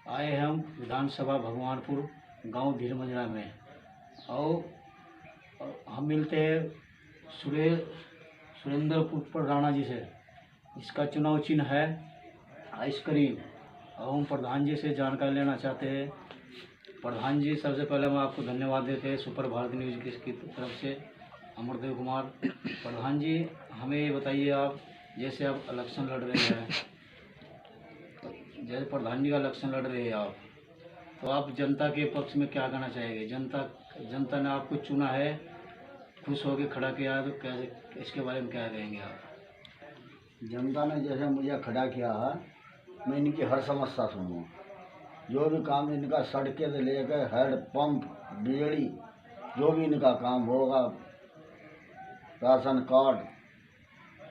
आए हम विधानसभा भगवानपुर गांव धीरमंजरा में और हम मिलते हैं सुरेंद्र पुष्कर राणा जी से। इसका चुनाव चिन्ह है आइसक्रीम और हम प्रधान जी से जानकारी लेना चाहते हैं। प्रधान जी, सबसे पहले हम आपको धन्यवाद देते हैं सुपर भारत न्यूज़ की तरफ से, अमरदेव कुमार। प्रधान जी, हमें ये बताइए, आप जैसे आप इलेक्शन लड़ रहे हैं, जैसे प्रधान जी का इलेक्शन लड़ रहे हैं आप, तो आप जनता के पक्ष में क्या कहना चाहेंगे? जनता ने आपको चुना है, खुश होकर खड़ा किया है, तो कैसे, इसके बारे में क्या कहेंगे आप? जनता ने जैसे मुझे खड़ा किया है, मैं इनकी हर समस्या सुनूँ। जो भी काम इनका सड़कें से लेकर हेड पंप, बिजली, जो भी इनका काम होगा, राशन कार्ड,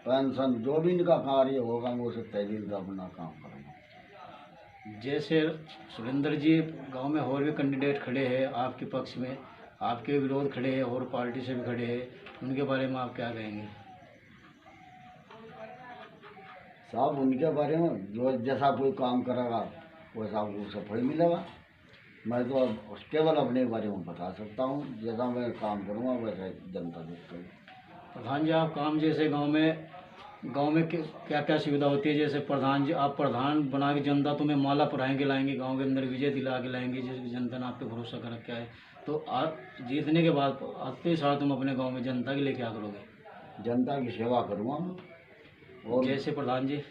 पेंशन, जो भी इनका कार्य होगा, मैं उसे तय दिल से अपना काम करूँगा। जैसे सुरेंद्र जी, गांव में और भी कैंडिडेट खड़े हैं आपके पक्ष में, आपके विरोध खड़े हैं और पार्टी से भी खड़े हैं, उनके बारे में आप क्या कहेंगे? साहब, उनके बारे में जो जैसा कोई काम करेगा वैसा उसे फल मिलेगा। मैं तो केवल अपने बारे में बता सकता हूँ, जैसा मैं काम करूँगा वैसा जनता देखती है। प्रधान जी, आप काम जैसे गांव में क्या क्या सुविधा होती है? जैसे प्रधान जी, आप प्रधान बना के जनता तुम्हें माला पहनाएंगे, लाएंगे गांव के अंदर, विजय दिला के लाएंगे, जिसकी जनता ने आप पे भरोसा कर रखा है, तो आप जीतने के बाद आते साथ तुम अपने गांव में जनता के लिए क्या करोगे? जनता की सेवा करूँगा मैं। और जैसे प्रधान जी,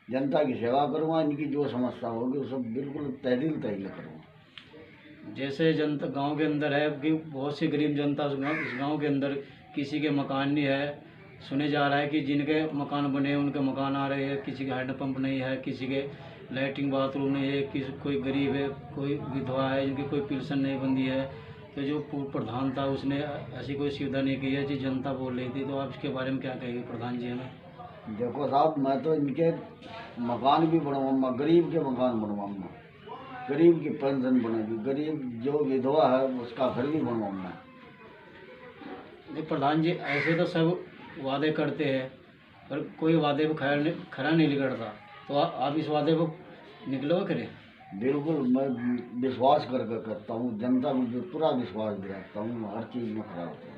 जनता की सेवा करूँगा, इनकी जो समस्या होगी वो सब बिल्कुल तहसील करूँगा। जैसे जनता गांव के अंदर है कि बहुत सी गरीब जनता इस गांव के अंदर किसी के मकान नहीं है, सुने जा रहा है कि जिनके मकान बने उनके मकान आ रहे हैं, किसी के हैंडपंप नहीं है, किसी के लैट्रिन बाथरूम नहीं है, कोई गरीब है, कोई विधवा है जिनकी कोई पेंशन नहीं बंदी है, तो जो पूर्व प्रधान था उसने ऐसी कोई सुविधा नहीं की है जो जनता बोल रही थी, तो आप इसके बारे में क्या कहेंगे प्रधान जी हमें? देखो साहब, मैं तो इनके मकान भी बनवाऊँगा, गरीब के मकान बनवाऊँगा, गरीब की पेंशन बनेगी, गरीब जो विधवा है उसका घर भी बनवाऊँगा। नहीं प्रधान जी, ऐसे तो सब वादे करते हैं पर कोई वादे को खरा नहीं निकलता, तो आप इस वादे को निकलोगे करें? बिल्कुल, मैं विश्वास करके करता हूँ, जनता को पूरा विश्वास दिलाता हूँ, हर चीज़ में खड़ा होता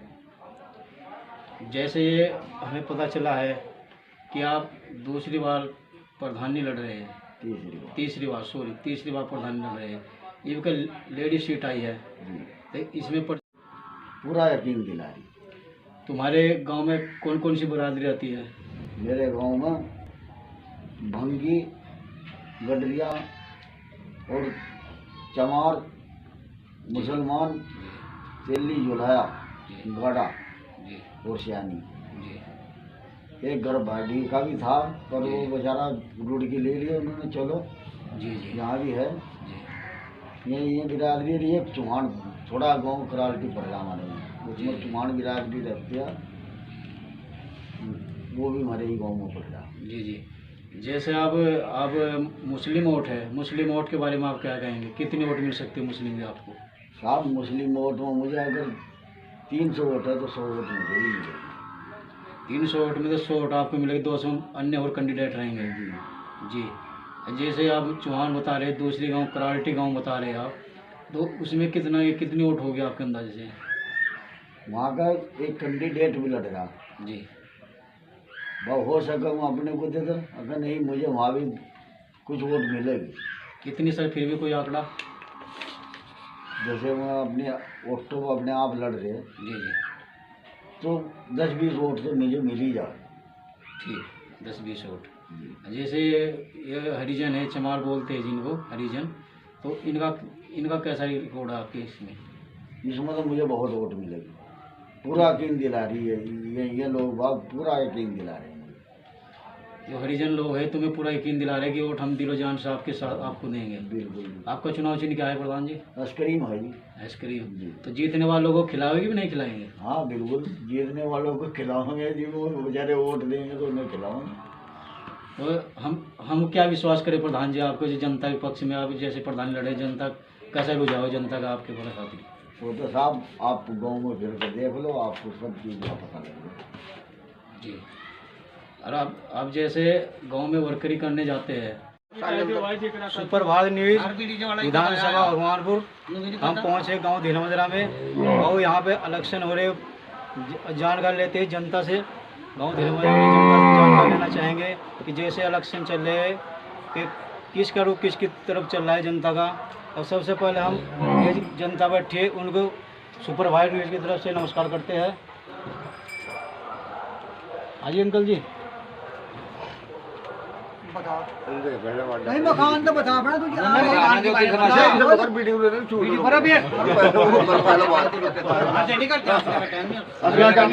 हूँ। जैसे ये हमें पता चला है कि आप दूसरी बार प्रधानी लड़ रहे हैं, तीसरी बार प्रधानी लड़ रहे हैं, ये लेडी सीट आई है, तो इसमें पूरा यकीन दिला रही। तुम्हारे गांव में कौन कौन सी बरादरी रहती है? मेरे गांव में भंगी, गडरिया और चमार, मुसलमान, तेली, जुलाया, गड़ा और सियानी। एक घर भाटी का भी था पर वो बेचारा रुड़की ले लिया उन्होंने। चलो यहाँ भी है, ये बिरादरी रही है। चौहान थोड़ा गांव कराल्टी पड़ रहा हमारे में, उसमें चौहान बिरादरी रहती है, वो भी हमारे ही गांव में पड़ रहा। जी। जैसे आप मुस्लिम वोट है, मुस्लिम वोट के बारे में आप क्या कहेंगे? कितनी वोट मिल सकती है मुस्लिम में आपको? साहब, मुस्लिम वोट में मुझे अगर 300 वोट है तो 100 वोट मुझे ही मिलेगी। 300 वोट में तो 100 वोट आपको मिलेगी, 200 अन्य और कैंडिडेट रहेंगे। जी। जैसे आप चौहान बता रहे, दूसरी गांव कराल्टी गांव बता रहे आप, तो उसमें कितनी वोट होगी आपके अंदाजे से? वहाँ का एक कैंडिडेट भी लड़ रहा जी। वह हो सके वो अपने को दे दो, अगर नहीं मुझे वहाँ भी कुछ वोट मिलेगी। कितनी सर, फिर भी कोई आंकड़ा? जैसे वो अपने वोटों को अपने आप लड़ रहे हैं, जी, तो 10-20 वोट तो मुझे मिल ही जाए। ठीक, 10-20 वोट। जैसे ये हरिजन है, चमार बोलते हैं जिनको हरिजन, तो इनका कैसा रिकॉर्ड है आपके इसमें? इसमें तो मुझे बहुत वोट मिलेगी, पूरा यकीन दिला रही है। ये लोग बाग पूरा यकीन दिला रहे हैं। जो हरिजन लोग हैं तुम्हें पूरा यकीन दिला रहे हैं कि वोट हम दिलो जान से आपके साथ आपको देंगे। बिल्कुल। आपका चुनाव चिन्ह क्या है प्रधान जी? आइसक्रीम है जी। आइसक्रीम जी। तो जीतने वालों को खिलाओगे कि नहीं खिलाएंगे? हाँ बिल्कुल, जीतने वालों को खिलाओगे, जी वो बेचारे वोट देंगे तो उन्हें खिलाओगे। तो हम क्या विश्वास करें प्रधान जी आपको, जो जनता के पक्ष में आप जैसे प्रधान लड़े, जनता कैसा रुझाव जनता का आपके बड़ा खातिर? वो तो साहब आप गाँव में फिर कर देख लो, आपको सब चीज़ का पता लगेगा। जी। और आप जैसे गांव में वर्करी करने जाते हैं सुपर भारत न्यूज विधानसभा भगवानपुर। हम पहुंचे गांव धीना मजरा में और यहाँ पे इलेक्शन हो रहे, जानकारी लेते हैं जनता से। गांव धीना मजरा की जनता से जानकारी लेना चाहेंगे कि जैसे इलेक्शन चल रहे हैं कि किसका रुख किसकी तरफ चल रहा है जनता का। और सबसे पहले हम ये जनता बैठी है उनको सुपर भारत न्यूज की तरफ से नमस्कार करते हैं। आइए अंकल जी। नहीं मकान तो बता पड़ा तुझे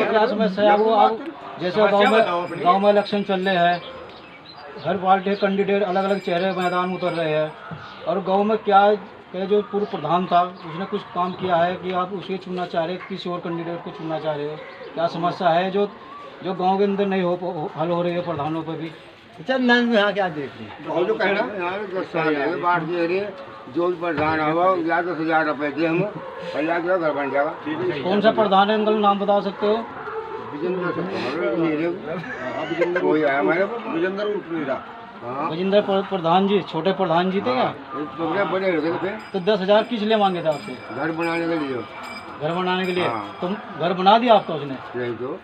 क्या समस्या है वो? जैसे गांव में इलेक्शन चल रहे हैं, हर पार्टी कैंडिडेट अलग अलग चेहरे मैदान में उतर रहे हैं, और गांव में क्या जो पूर्व प्रधान था उसने कुछ काम किया है कि आप उसे चुनना चाह रहे हैं, किसी और कैंडिडेट को चुनना चाह रहे हो? क्या समस्या है जो गांव के अंदर नहीं हल हो रही है प्रधानों पर भी? चंदन में यहाँ क्या देख रहे जो कहना बाढ़ के एरिए जो भी प्रधान होगा 10,000 रुपए दे हम 50 का घर बन जाएगा। कौन सा प्रधान है अंकल, नाम बता सकते हो? कोई आया हमारे विजेंद्र गजेंद्र प्रधान जी, छोटे प्रधान जी थे क्या? बड़े हो गए थे। तो 10,000 किस लिए मांगे थे आपसे? घर बनाने के लिए। घर बनाने के लिए? हाँ। तुम घर बना दिया आपका उसने? नहीं तो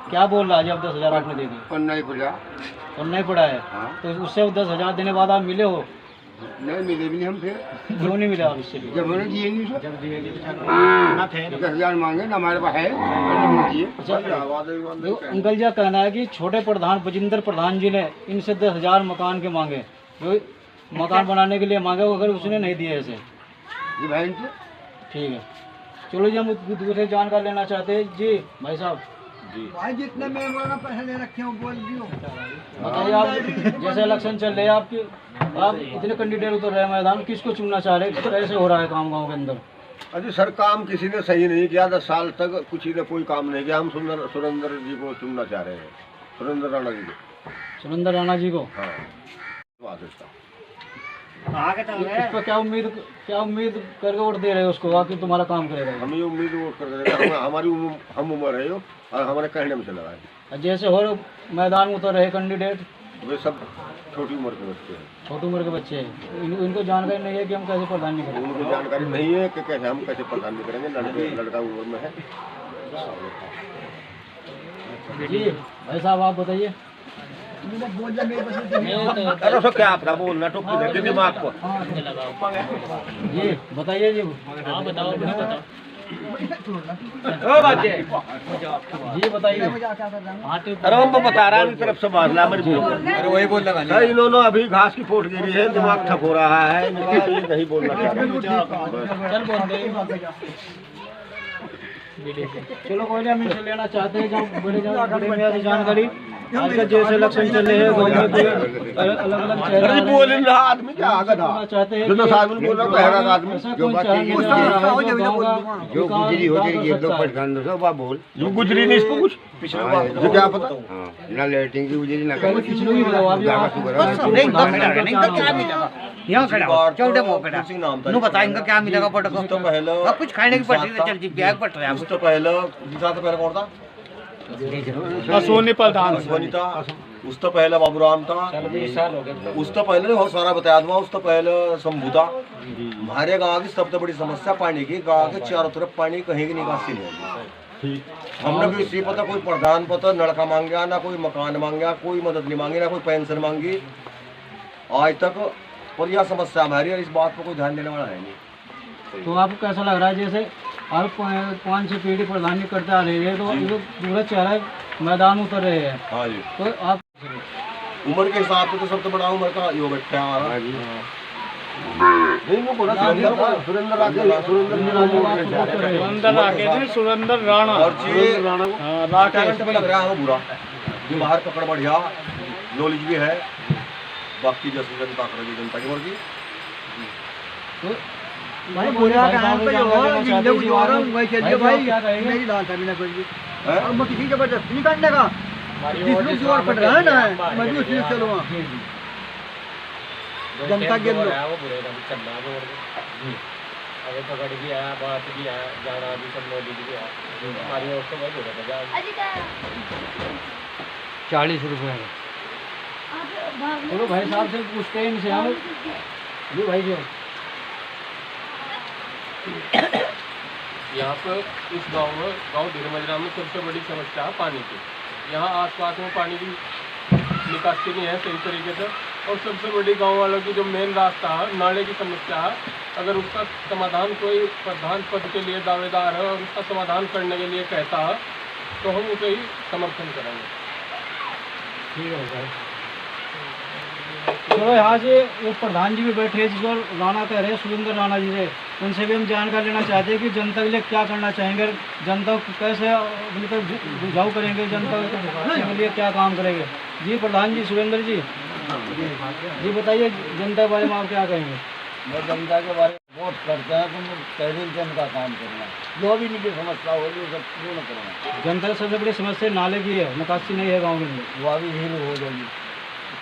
क्या बोल रहा है जब 10,000 आपने दे दिए? पन्ना ही पड़ा और नहीं पड़ा है? हाँ। तो उससे 10,000 देने बाद आप मिले हो? नहीं मिले भी नहीं हम फिर क्यों नहीं मिले आप इससे? जब मैंने दिए नहीं सर 10,000 मांगे ना हमारे पास है तो अंकल जी का कहना है कि छोटे प्रधान बजिंदर प्रधान जी ने इनसे 10,000 मकान के मांगे, जो मकान बनाने के लिए मांगे, अगर उसने नहीं दिए ऐसे। ठीक है, चलो जी हम दूसरे जानकारी लेना चाहते हैं। जी भाई साहब भाई जितने मेंबर ने पैसे ले रखे हो बोल दियो। बताइए आप, जैसे इलेक्शन चल रहे हैं आप इतने कैंडिडेट उतर रहे हैं मैदान, किसको चुनना चाह रहे हैं? कैसे हो रहा है काम गाँव के अंदर? अरे सर काम किसी ने सही नहीं किया, 10 साल तक किसी ने कोई काम नहीं किया। हम सुरेंद्र जी को चुनना चाह रहे हैं, सुरेंद्र राणा जी को। सुरेंद्र राणा जी को? हाँ। इस पर क्या उम्मीद करके वोट दे रहे हो उसको कि तुम्हारा काम करेगा? हम ये उम्मीद वोट कर रहे हैं, हमारी हम उम्र है और हमारे कहने में चला है। जैसे और मैदान में उतर रहे कैंडिडेट वे सब छोटी उम्र के बच्चे हैं। छोटी उम्र के बच्चे हैं, इनको जानकारी नहीं है कि हम कैसे प्रधान नहीं करेंगे? उनको जानकारी नहीं है कि कैसे हम कैसे प्रधान नहीं करेंगे। लड़का उम्र में है। जी भाई साहब आप बताइए। अरे क्या आपका बोलना तो दिमाग को जी बताइए जी। जी बताइए। अरे हम बता रहा है तरफ से बाजला अरे वही बोल लगा। इन्होंने अभी घास की फोट गिरी है, दिमाग ठप हो रहा है, ये नहीं बोलना चलो कोई नहीं, हम इनसे लेना चाहते हैं जब बड़े जानकारी। आजकल जैसे इलेक्शन चल रहे हैं अलग अलग चेहरे बोल रहा आदमी क्या चाहते हैं जो गुजरी हो जाएगी बोल जो गुजरी नहीं इसको कुछ पिछले क्या पता ना लेटिंग की गुजरी ना बताएंगे क्या मिलेगा पटको तो पहले कुछ खाने की पड़ रही चल जी बैग पट रहा उस तो पहले कौन था? सोनी प्रधान, सोनीता। उस तो पहले बाबूराम था। उस तो पहले बहुत सारा बताया था। उस तो पहले शंभू था। हमारे गांव की सबसे बड़ी समस्या पानी की, गांव के चारों तरफ पानी कहीं की निकासी नहीं है। हमने किसी पता कोई प्रधान पता नलका मांगा ना, कोई मकान मांगा, कोई मदद नहीं मांगी, ना कोई पेंशन मांगी आज तक। और यह समस्या हमारी, और इस बात पर कोई ध्यान देने वाला है नहीं। तो आपको कैसा लग रहा है जैसे और 5-6 पीढ़ी प्रधानी करते आ रही है, तो ये पूरा चेहरा मैदान में उतर रहे हैं? हाँ जी। तो आप उम्र के हिसाब से तो सबसे बड़ा उम्र का यो बैठा है हमारा। सुरेंद्र राणा और टैलेंट में लग रहा है बुरा, जो बाहर पकड़ बढ़िया नॉलेज भी है, बाकी जैसे जनता करेगी जनता की मर्जी। भाई बोला कहां पे हो जिंदगी गुजारो वही चलिए भाई मेरी दाल था बिना कोई और मैं किसी जबरदस्ती नहीं करने का जिसमें जोर पड़ रहा है ना मैं भी उसमें चलो जनता के अंदर वो बुरे का चल रहा है अरे पकड़ भी आया, बात भी आया, जाना भी सब नॉलेज भी आया, हमारी ओर से वही हो रहा था 40 रुपए चलो भाई साहब से पूछते हैं इनसे हम। जी भाई जी। यहाँ पर इस गांव धीरमजरा में सबसे बड़ी समस्या है पानी की। यहाँ आसपास में पानी की निकासी नहीं है सही तरीके से, और सबसे बड़ी गांव वालों की जो मेन रास्ता है, नाले की समस्या है। अगर उसका समाधान कोई प्रधान पद के लिए दावेदार है और उसका समाधान करने के लिए कहता है तो हम उसे ही समर्थन करेंगे। ठीक है सर। चलो यहाँ से एक प्रधान जी भी बैठे हैं जिसको राणा कह रहे हैं, सुरेंद्र राणा जी से, उनसे भी हम जानकारी लेना चाहते हैं कि जनता के लिए क्या करना चाहेंगे, जनता को कैसे अपनी तरफ बुझाव करेंगे, जनता के लिए क्या काम करेंगे। जी प्रधान जी, सुरेंद्र जी, जी बताइए जनता के बारे में आप क्या कहेंगे। मैं जनता के बारे में बहुत करते हैं तो तहरीर जन का काम करना, जो भी इनकी समस्या होगी वो सब पूर्ण करना। जनता की सबसे बड़ी समस्या नाले की है, निकासी नहीं है गाँव के लिए, वो अभी हील हो जाएगी,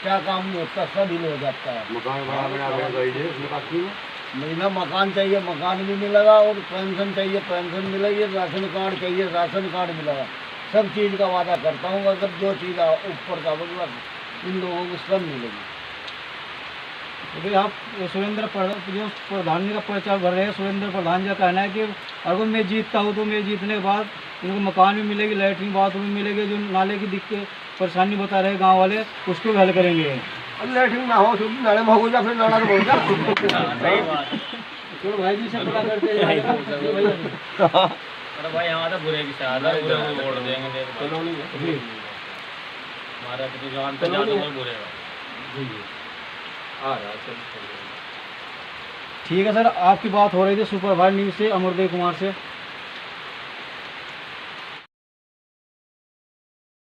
क्या काम नहीं होता, सब हील हो जाता है। मकान बना महीना मकान चाहिए, मकान भी मिलेगा, और पेंशन चाहिए, पेंशन मिलेगी, राशन कार्ड चाहिए, राशन कार्ड मिलेगा। सब चीज़ का वादा करता हूँ, अगर जो चीज़ ऊपर का होगा इन लोगों को सब मिलेगी। तो भाई आप सुरेंद्र जो प्रधान जी का प्रचार भर रहे हैं, सुरेंद्र प्रधान जी का कहना है कि अगर मैं जीतता हूँ तो मैं जीतने के बाद इनको मकान भी मिलेगी, लैट्रिन बाथरूम भी मिलेगी, जो नाले की दिक्कत परेशानी बता रहे गांव वाले उसको भी हल करेंगे। लैट्रिन ना हो तो नाले में हो जा, फिर नाला तो जा। चलो भाई जी से पता करते हैं। अरे भाई यहाँ तो बुरे की ज्यादा बुरे को वोट देंगे, हमारा तो जानते हैं बुरे आ रहा है। ठीक है सर, आपकी बात हो रही थी सुपरवाइजर न्यूज़ से अमरदेव कुमार से।